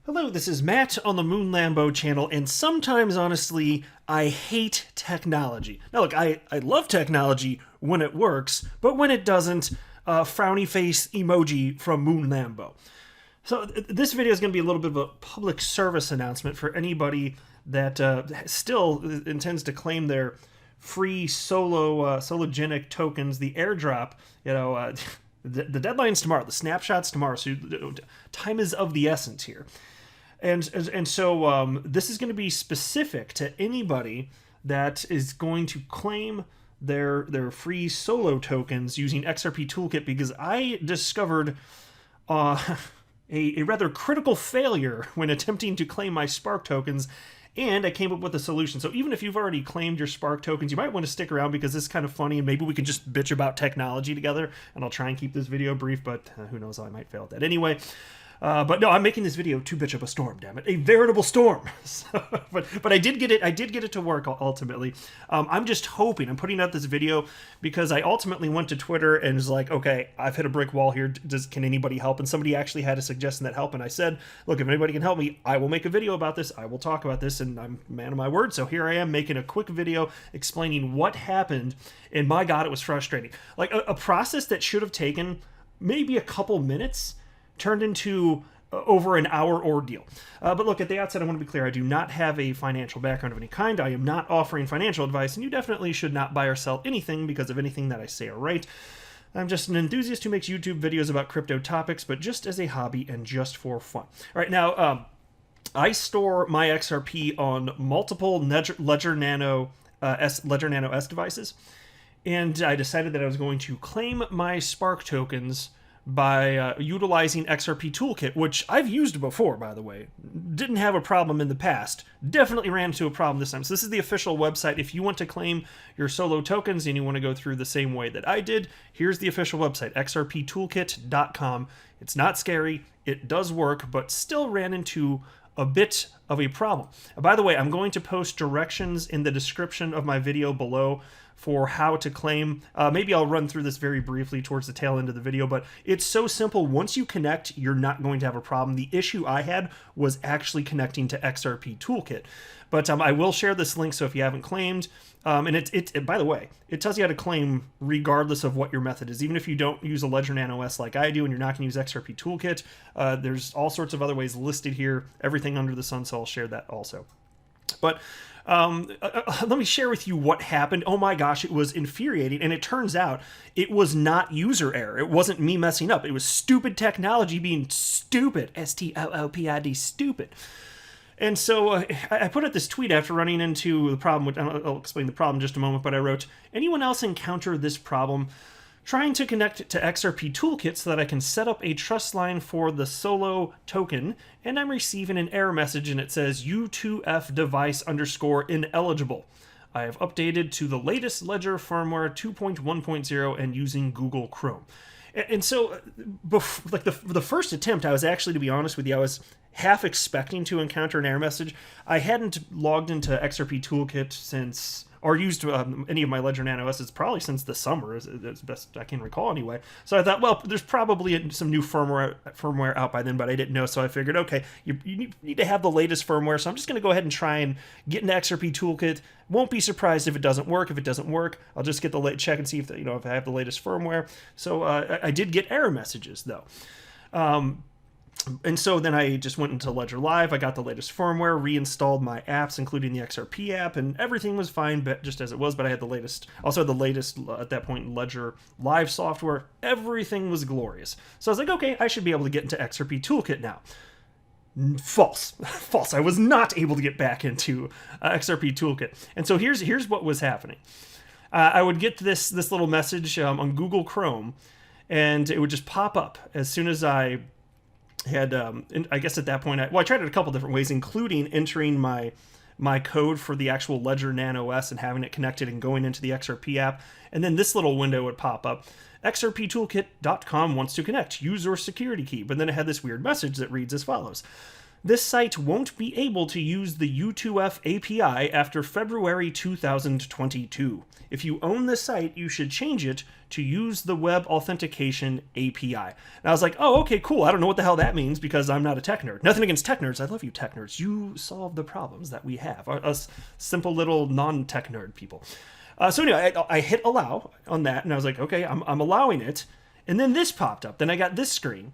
Hello, this is Matt on the Moon Lambo channel, and sometimes, honestly, I hate technology. Now, look, I love technology when it works, but when it doesn't, frowny face emoji from Moon Lambo. So this video is going to be a little bit of a public service announcement for anybody that still intends to claim their free SOLOGENIC tokens, the AIRDROP. The deadline's tomorrow, the snapshot's tomorrow, so time is of the essence here. And so this is going to be specific to anybody that is going to claim their free solo tokens using XRP Toolkit, because I discovered a rather critical failure when attempting to claim my Spark tokens, and I came up with a solution. So even if you've already claimed your Spark tokens, you might want to stick around because this is kind of funny, and maybe we can just bitch about technology together, and I'll try and keep this video brief, but who knows, I might fail at that. Anyway, but no, I'm making this video to bitch up a storm, damn it. A veritable storm. But I did get it to work ultimately. I'm just hoping, I'm putting out this video because I ultimately went to Twitter and was like, okay, I've hit a brick wall here. Can anybody help? And somebody actually had a suggestion that help. And I said, look, if anybody can help me, I will make a video about this. I will talk about this, and I'm a man of my word. So here I am making a quick video explaining what happened. And my God, it was frustrating. Like a process that should have taken maybe a couple minutes turned into over an hour ordeal. But look, at the outset, I want to be clear. I do not have a financial background of any kind. I am not offering financial advice, and you definitely should not buy or sell anything because of anything that I say or write. I'm just an enthusiast who makes YouTube videos about crypto topics, but just as a hobby and just for fun. All right, now, I store my XRP on multiple Ledger Nano S devices, and I decided that I was going to claim my Spark tokens by utilizing XRP Toolkit, which I've used before, by the way. Didn't have a problem in the past. Definitely ran into a problem this time. So this is the official website. If you want to claim your solo tokens and you want to go through the same way that I did, here's the official website, xrptoolkit.com. It's not scary. It does work, but still ran into a bit of a problem. By the way, I'm going to post directions in the description of my video below for how to claim. Maybe I'll run through this very briefly towards the tail end of the video, but it's so simple. Once you connect, you're not going to have a problem. The issue I had was actually connecting to XRP Toolkit. But I will share this link, so if you haven't claimed, and by the way, it tells you how to claim regardless of what your method is. Even if you don't use a Ledger Nano S like I do and you're not going to use XRP Toolkit, there's all sorts of other ways listed here, everything under the sun, so I'll share that also. But let me share with you what happened. Oh my gosh, it was infuriating. And it turns out it was not user error. It wasn't me messing up. It was stupid technology being stupid. S-T-O-O-P-I-D, stupid. And so I put out this tweet after running into the problem, which I'll explain the problem in just a moment, but I wrote, anyone else encounter this problem? Trying to connect it to XRP Toolkit so that I can set up a trust line for the solo token, and I'm receiving an error message, and it says U2F device _ineligible. I have updated to the latest Ledger firmware 2.1.0 and using Google Chrome. And so, like the first attempt, I was actually, to be honest with you, I was half expecting to encounter an error message. I hadn't logged into XRP Toolkit since, or used any of my Ledger Nano S's probably since the summer, as best I can recall anyway. So I thought, well, there's probably some new firmware out by then, but I didn't know, so I figured, okay, you need to have the latest firmware, so I'm just going to go ahead and try and get into XRP Toolkit. Won't be surprised if it doesn't work. If it doesn't work, I'll just get the check and see if if I have the latest firmware. So I did get error messages though. And so then I just went into Ledger Live, I got the latest firmware, reinstalled my apps, including the XRP app, and everything was fine, but just as it was, but I had the latest, also the latest, at that point, Ledger Live software. Everything was glorious. So I was like, okay, I should be able to get into XRP Toolkit now. False. False. I was not able to get back into XRP Toolkit. And so here's what was happening. I would get this little message on Google Chrome, and it would just pop up as soon as I had, I guess at that point, I tried it a couple different ways, including entering my code for the actual Ledger Nano S and having it connected and going into the XRP app. And then this little window would pop up. XRPtoolkit.com wants to connect. Use your security key. But then it had this weird message that reads as follows. This site won't be able to use the U2F API after February 2022. If you own the site, you should change it to use the Web Authentication API. And I was like, oh, okay, cool. I don't know what the hell that means because I'm not a tech nerd. Nothing against tech nerds. I love you, tech nerds. You solve the problems that we have. Us simple little non-tech nerd people. So anyway, I hit allow on that, and I was like, okay, I'm allowing it. And then this popped up. Then I got this screen.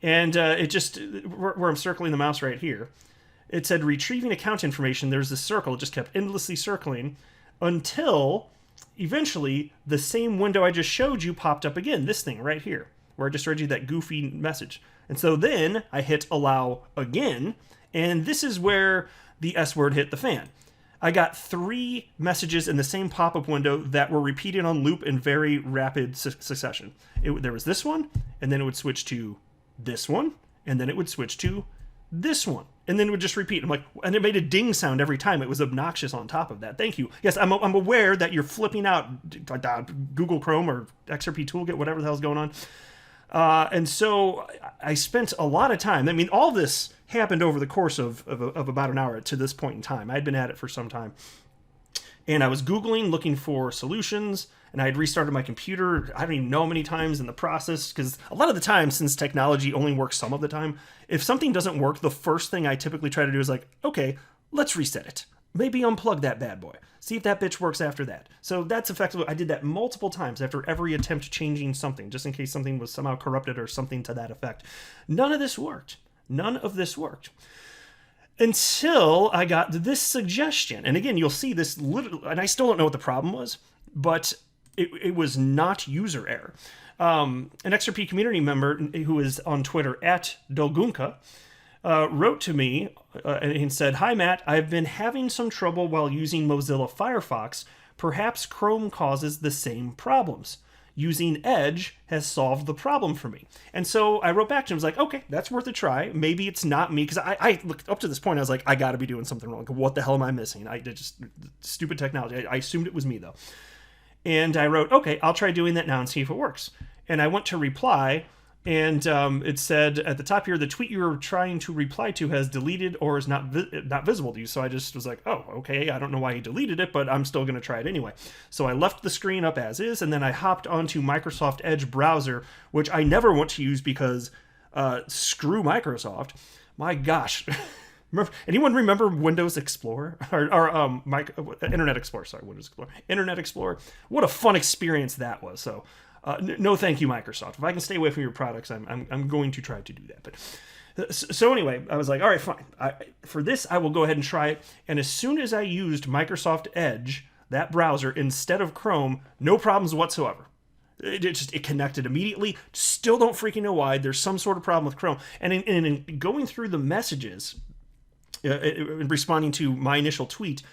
And it just, where I'm circling the mouse right here, it said retrieving account information. There's this circle. It just kept endlessly circling until eventually the same window I just showed you popped up again. This thing right here, where I just read you that goofy message. And so then I hit allow again. And this is where the S word hit the fan. I got 3 messages in the same pop-up window that were repeated on loop in very rapid succession. There was this one, and then it would switch to this one, and then it would switch to this one, and then it would just repeat. I'm like, and it made a ding sound every time. It was obnoxious on top of that. Thank you. Yes, I'm aware that you're flipping out Google Chrome or XRP Toolkit, whatever the hell's going on. And so I spent a lot of time. I mean, all this happened over the course of about an hour to this point in time. I'd been at it for some time. And I was Googling, looking for solutions, and I had restarted my computer. I don't even know how many times in the process, because a lot of the time, since technology only works some of the time, if something doesn't work, the first thing I typically try to do is like, okay, let's reset it. Maybe unplug that bad boy. See if that bitch works after that. So that's effectively, I did that multiple times after every attempt changing something, just in case something was somehow corrupted or something to that effect. None of this worked. None of this worked. Until I got this suggestion. And again, you'll see this literally, and I still don't know what the problem was, but it was not user error. An XRP community member who is on Twitter at Dolgunka wrote to me and said, "Hi Matt, I've been having some trouble while using Mozilla Firefox. Perhaps Chrome causes the same problems. Using Edge has solved the problem for me." And so I wrote back to him, I was like, okay, that's worth a try. Maybe it's not me, because I looked up to this point, I was like, I gotta be doing something wrong. What the hell am I missing? I did just stupid technology. I assumed it was me though. And I wrote, okay, I'll try doing that now and see if it works. And I went to reply, and it said at the top here, the tweet you were trying to reply to has deleted or is not visible to you. So I just was like, oh, okay, I don't know why he deleted it, but I'm still going to try it anyway. So I left the screen up as is, and then I hopped onto Microsoft Edge browser, which I never want to use because screw Microsoft. My gosh. Anyone remember Windows Explorer? Or Internet Explorer, sorry, Windows Explorer. Internet Explorer. What a fun experience that was. So no thank you, Microsoft. If I can stay away from your products, I'm going to try to do that. But so anyway, I was like, all right, fine. For this, I will go ahead and try it. And as soon as I used Microsoft Edge, that browser, instead of Chrome, no problems whatsoever. It connected immediately. Still don't freaking know why. There's some sort of problem with Chrome. And in going through the messages, in responding to my initial tweet,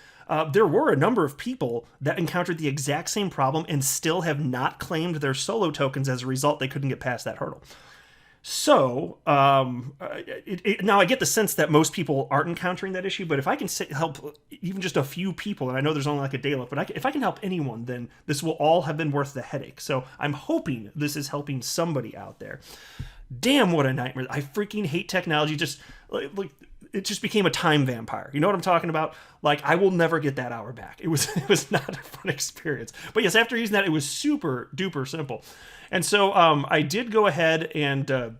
there were a number of people that encountered the exact same problem and still have not claimed their solo tokens. As a result, they couldn't get past that hurdle. So now I get the sense that most people aren't encountering that issue, but if I can help even just a few people, and I know there's only like a day left, but if I can help anyone, then this will all have been worth the headache. So I'm hoping this is helping somebody out there. Damn, what a nightmare. I freaking hate technology. Just like it just became a time vampire. You know what I'm talking about? Like, I will never get that hour back. It was not a fun experience. But yes, after using that, it was super duper simple. And so I did go ahead and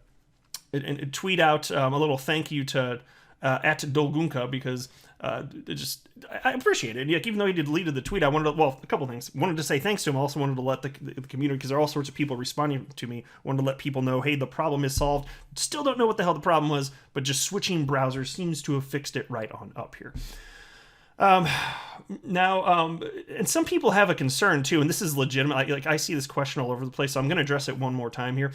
tweet out a little thank you to at Dolgunka, because I appreciate it. Like, even though he deleted the tweet, I wanted to, well, a couple things. Wanted to say thanks to him. I also wanted to let the community, because there are all sorts of people responding to me, wanted to let people know, hey, the problem is solved. Still don't know what the hell the problem was, but just switching browsers seems to have fixed it right on up here. Now, and some people have a concern too, and this is legitimate. Like I see this question all over the place, so I'm going to address it one more time here.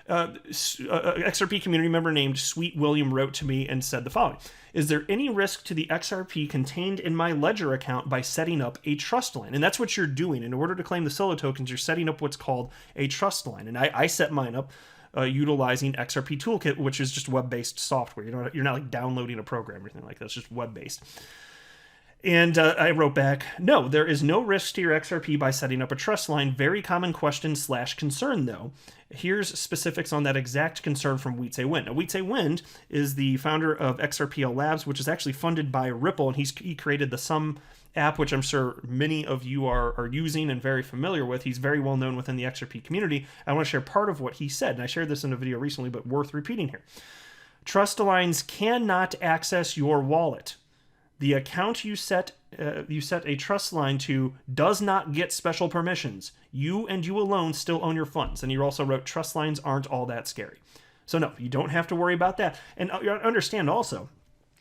XRP community member named Sweet William wrote to me and said the following: is there any risk to the XRP contained in my Ledger account by setting up a trust line? And that's what you're doing. In order to claim the solo tokens, you're setting up what's called a trust line. And I set mine up utilizing XRP Toolkit, which is just web-based software. You're not like downloading a program or anything like that. It's just web-based. And I wrote back, no, there is no risk to your XRP by setting up a trust line. Very common question / concern, though. Here's specifics on that exact concern from Wietse Wind. Now, Wietse Wind is the founder of XRPL Labs, which is actually funded by Ripple, and he created the Sum app, which I'm sure many of you are using and very familiar with. He's very well known within the XRP community. I want to share part of what he said, and I shared this in a video recently, but worth repeating here. Trust lines cannot access your wallet. The account you set a trust line to does not get special permissions. You and you alone still own your funds. And you also wrote, trust lines aren't all that scary. So no, you don't have to worry about that. And understand also,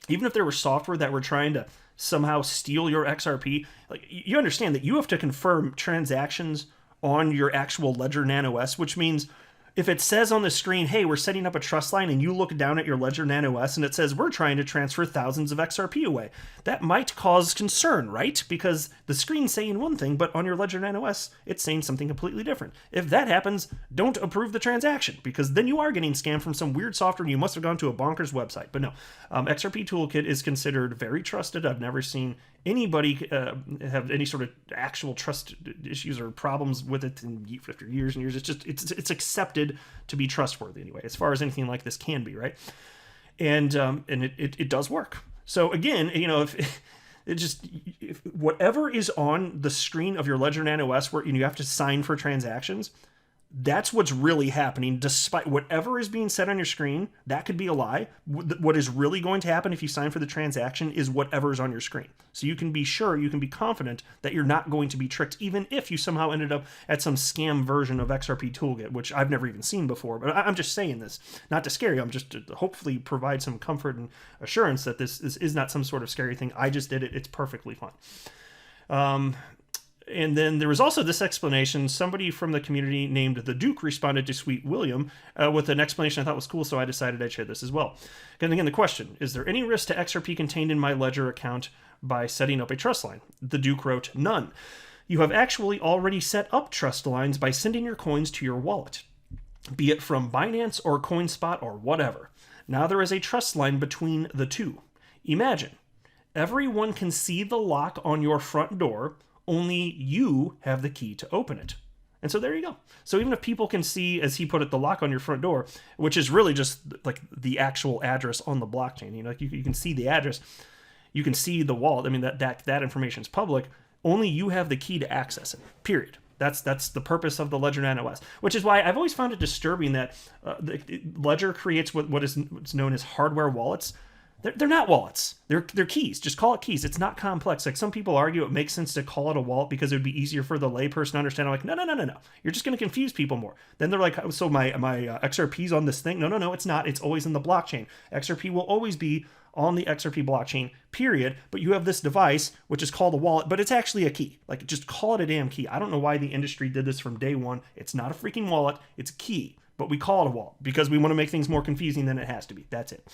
even if there were software that were trying to somehow steal your XRP, like, you understand that you have to confirm transactions on your actual Ledger Nano S, which means if it says on the screen, hey, we're setting up a trust line, and you look down at your Ledger Nano S and it says we're trying to transfer thousands of XRP away, that might cause concern, right? Because the screen's saying one thing, but on your Ledger Nano S, it's saying something completely different. If that happens, don't approve the transaction, because then you are getting scammed from some weird software and you must have gone to a bonkers website. But no, XRP Toolkit is considered very trusted. I've never seen anybody have any sort of actual trust issues or problems with it after years and years. It's accepted to be trustworthy anyway, as far as anything like this can be, right? And it does work. So again, if whatever is on the screen of your Ledger Nano S where you have to sign for transactions, that's what's really happening. Despite whatever is being said on your screen, that could be a lie. What is really going to happen if you sign for the transaction is whatever's on your screen. So you can be sure, you can be confident that you're not going to be tricked, even if you somehow ended up at some scam version of XRP Toolkit, which I've never even seen before. But I'm just saying this, not to scare you. I'm just to hopefully provide some comfort and assurance that this is not some sort of scary thing. I just did it. It's perfectly fine. And then there was also this explanation. Somebody from the community named the Duke responded to Sweet William with an explanation I thought was cool, so I decided I'd share this as well. And again, the question, is there any risk to XRP contained in my Ledger account by setting up a trust line? The Duke wrote, none. You have actually already set up trust lines by sending your coins to your wallet, be it from Binance or CoinSpot or whatever. Now there is a trust line between the two. Imagine, everyone can see the lock on your front door, only you have the key to open it. And so there you go. So even if people can see, as he put it, the lock on your front door, which is really just like the actual address on the blockchain, you can see the address, you can see the wallet. I mean, that information is public. Only you have the key to access it, period. That's the purpose of the Ledger Nano S, which is why I've always found it disturbing that Ledger creates what's known as hardware wallets. They're not wallets. They're keys. Just call it keys. It's not complex. Like, some people argue it makes sense to call it a wallet because it would be easier for the layperson to understand. I'm like, no. You're just going to confuse people more. Then they're like, so my XRP's on this thing. No, it's not. It's always in the blockchain. XRP will always be on the XRP blockchain, period. But you have this device, which is called a wallet, but it's actually a key. Like, just call it a damn key. I don't know why the industry did this from day one. It's not a freaking wallet. It's a key. But we call it a wallet because we want to make things more confusing than it has to be. That's it.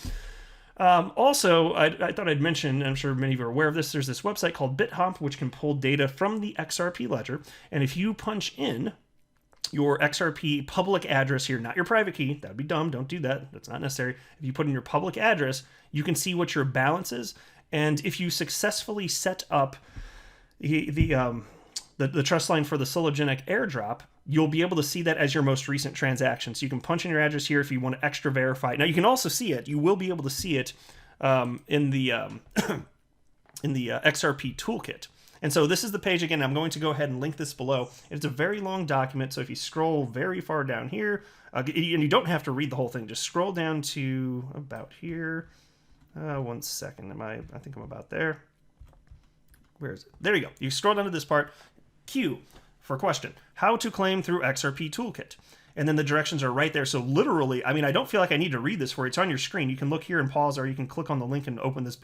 Also, I thought I'd mention, I'm sure many of you are aware of this, there's this website called BitHop, which can pull data from the XRP ledger. And if you punch in your XRP public address here, not your private key, that would be dumb, don't do that, that's not necessary. If you put in your public address, you can see what your balance is. And if you successfully set up the trust line for the SOLOGENIC AIRDROP, you'll be able to see that as your most recent transaction. So you can punch in your address here if you want to extra verify. Now, you can also see it. You will be able to see it in the XRP Toolkit. And so this is the page again. I'm going to go ahead and link this below. It's a very long document. So if you scroll very far down here, and you don't have to read the whole thing, just scroll down to about here. 1 second. I think I'm about there. Where is it? There you go. You scroll down to this part. Q for question. How to claim through XRP Toolkit. And then the directions are right there. So literally, I mean, I don't feel like I need to read this for you. It's on your screen. You can look here and pause, or you can click on the link and open this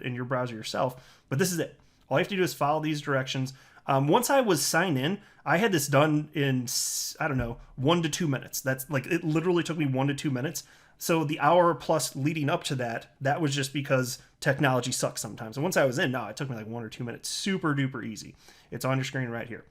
in your browser yourself. But this is it. All you have to do is follow these directions. Once I was signed in, I had this done in, 1 to 2 minutes. That's like, it literally took me 1 to 2 minutes. So the hour plus leading up to that was just because technology sucks sometimes. And once I was in, it took me like 1 or 2 minutes. Super duper easy. It's on your screen right here.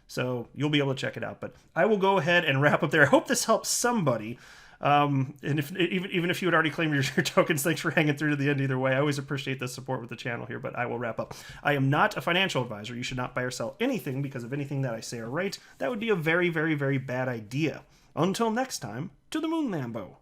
So you'll be able to check it out. But I will go ahead and wrap up there. I hope this helps somebody. And if even if you had already claimed your tokens, thanks for hanging through to the end either way. I always appreciate the support with the channel here, but I will wrap up. I am not a financial advisor. You should not buy or sell anything because of anything that I say or write. That would be a very, very, very bad idea. Until next time, to the moon, Lambo.